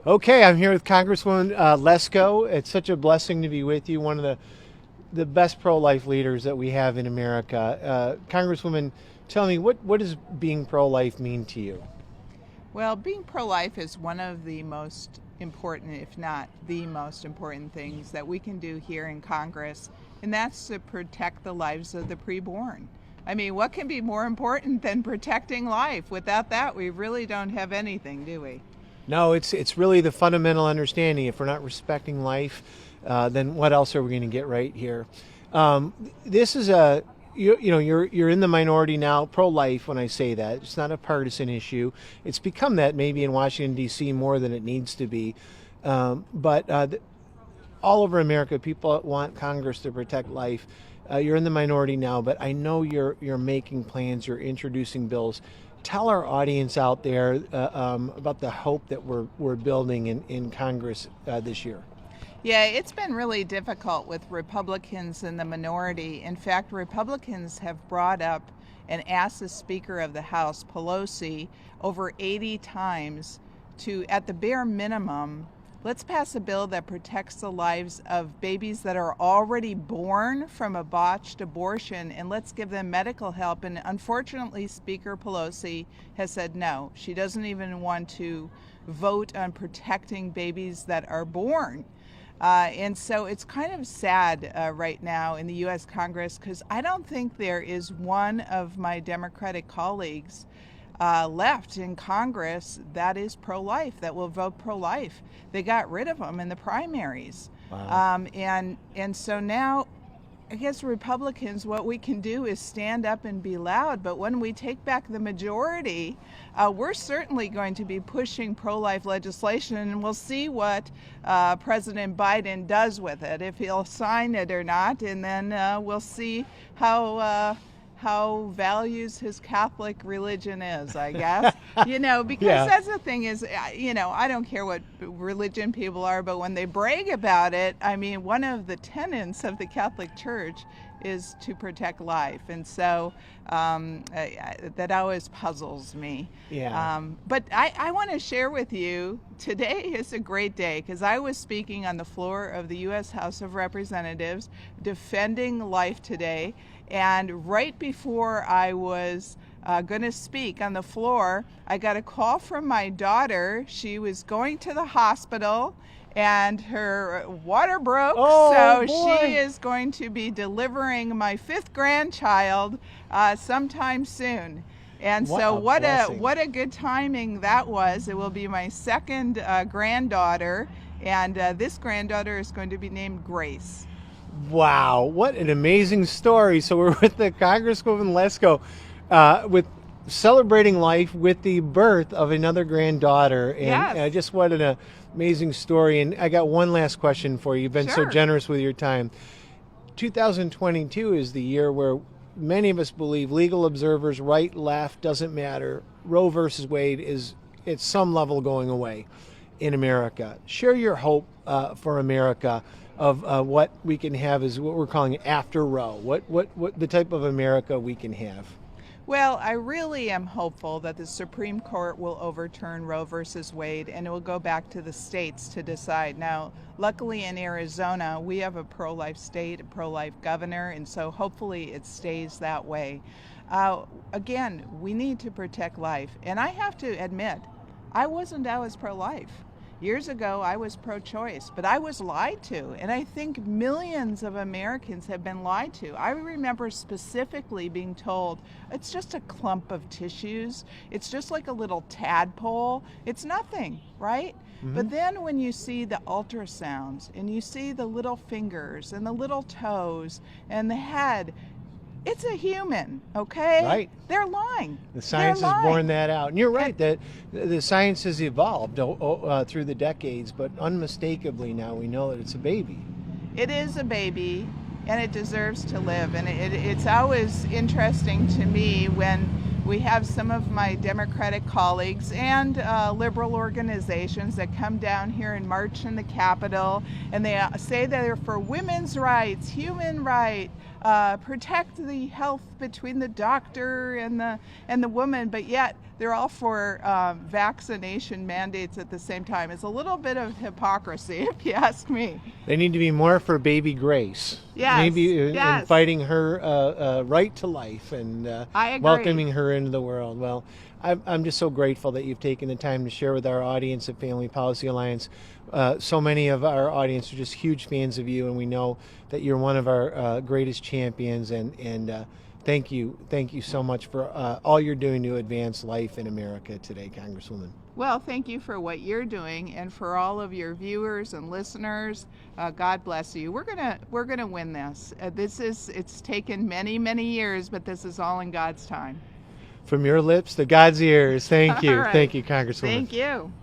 Okay, I'm here with Congresswoman Lesko. It's such a blessing to be with you, one of the best pro-life leaders that we have in America. Congresswoman, tell me, what does being pro-life mean to you? Well, being pro-life is one of the most important, if not the most important things that we can do here in Congress, and that's to protect the lives of the preborn. I mean, what can be more important than protecting life? Without that, we really don't have anything, do we? No, it's really the fundamental understanding. If we're not respecting life, then what else are we going to get right here? This is a you're in the minority now, pro-life. When I say that, it's not a partisan issue. It's become that maybe in Washington D.C. more than it needs to be, but all over America, people want Congress to protect life. You're in the minority now, but I know you're making plans. You're introducing bills. Tell our audience out there about the hope that we're building in Congress this year. Yeah, it's been really difficult with Republicans in the minority. In fact, Republicans have brought up and asked the Speaker of the House, Pelosi, over 80 times to, at the bare minimum, let's pass a bill that protects the lives of babies that are already born from a botched abortion, and let's give them medical help. And unfortunately, Speaker Pelosi has said no. She doesn't even want to vote on protecting babies that are born. And so it's kind of sad right now in the U.S. Congress, because I don't think there is one of my Democratic colleagues left in Congress that is pro-life, that will vote pro-life. They got rid of them in the primaries. Wow. And so now, I guess Republicans, what we can do is stand up and be loud, but when we take back the majority, we're certainly going to be pushing pro-life legislation, and we'll see what President Biden does with it, if he'll sign it or not, and then we'll see how values his Catholic religion is, I guess. Because Yeah. that's the thing is, I don't care what religion people are, but when they brag about it, I mean, one of the tenets of the Catholic Church is to protect life. And so that always puzzles me. Yeah. But I want to share with you, today is a great day, because I was speaking on the floor of the U.S. House of Representatives defending life today. And right before I was going to speak on the floor, I got a call from my daughter. She was going to the hospital and her water broke. Oh, so boy. she is going to be delivering my 5th grandchild sometime soon. And What so a what blessing. a good timing that was. It will be my 2nd granddaughter, and this granddaughter is going to be named Grace. Wow, what an amazing story. So we're with the Congresswoman Lesko with celebrating life with the birth of another granddaughter. And Yes. just what an amazing story. And I got one last question for you. You've been so Sure. generous with your time. 2022 is the year where many of us believe legal observers, right, left, doesn't matter. Roe versus Wade is at some level going away in America. Share your hope for America of what we can have is what we're calling after Roe. What the type of America we can have. Well, I really am hopeful that the Supreme Court will overturn Roe versus Wade, and it will go back to the states to decide. Now, luckily in Arizona, we have a pro-life state, a pro-life governor, and so hopefully it stays that way. Again, we need to protect life. And I have to admit, I wasn't always pro-life. Years ago, I was pro-choice, but I was lied to, and I think millions of Americans have been lied to. I remember specifically being told, it's just a clump of tissues, it's just like a little tadpole, it's nothing, right? Mm-hmm. But then when you see the ultrasounds, and you see the little fingers, and the little toes, and the head, it's a human, okay? Right. They're lying. The science They're has borne lying. that out. And you're right that the science has evolved through the decades, but unmistakably now we know that it's a baby. It is a baby, and it deserves to live. And it's always interesting to me when we have some of my Democratic colleagues and liberal organizations that come down here and march in the Capitol, and they say they're for women's rights, human rights, protect the health between the doctor and the woman, but yet they're all for vaccination mandates at the same time. It's a little bit of hypocrisy, if you ask me. They need to be more for baby Grace. Yes, Maybe yes. in fighting her right to life and I agree. welcoming her into the world. Well, I'm just so grateful that you've taken the time to share with our audience at Family Policy Alliance. So many of our audience are just huge fans of you, and we know that you're one of our greatest champions. And thank you so much for all you're doing to advance life in America today, Congresswoman. Well, thank you for what you're doing, and for all of your viewers and listeners. God bless you. We're gonna win this. It's taken many years, but this is all in God's time. From your lips to God's ears. Thank you. All right. Thank you, Congresswoman. Thank you.